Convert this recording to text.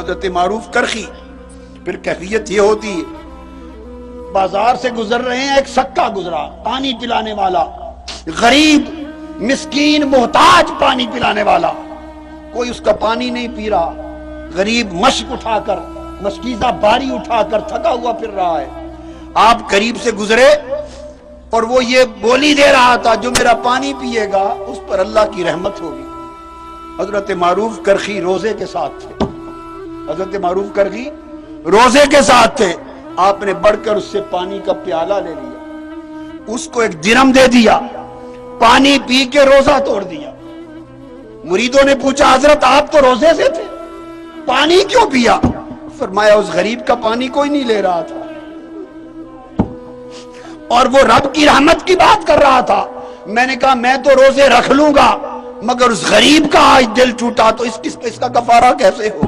حضرت معروف کرخی. پھر کیفیت یہ ہوتی ہے، بازار سے گزر رہے ہیں، ایک سکا گزرا پانی پلانے والا، غریب مسکین محتاج پانی پلانے والا، کوئی اس کا پانی نہیں پی رہا، غریب مشک اٹھا کر، مشکیزہ باری اٹھا کر تھکا ہوا پھر رہا ہے. آپ قریب سے گزرے اور وہ یہ بولی دے رہا تھا جو میرا پانی پیے گا اس پر اللہ کی رحمت ہوگی. حضرت معروف کرخی روزے کے ساتھ تھے، حضرت معروف کرخی روزے کے ساتھ تھے. آپ نے بڑھ کر اس سے پانی کا پیالہ لے لیا، اس کو ایک درہم دے دیا، پانی پی کے روزہ توڑ دیا. مریدوں نے پوچھا حضرت آپ تو روزے سے تھے، پانی کیوں پیا؟ فرمایا اس غریب کا پانی کوئی نہیں لے رہا تھا اور وہ رب کی رحمت کی بات کر رہا تھا. میں نے کہا میں تو روزے رکھ لوں گا مگر اس غریب کا آج دل ٹوٹا تو اس کا کفارہ کیسے ہو؟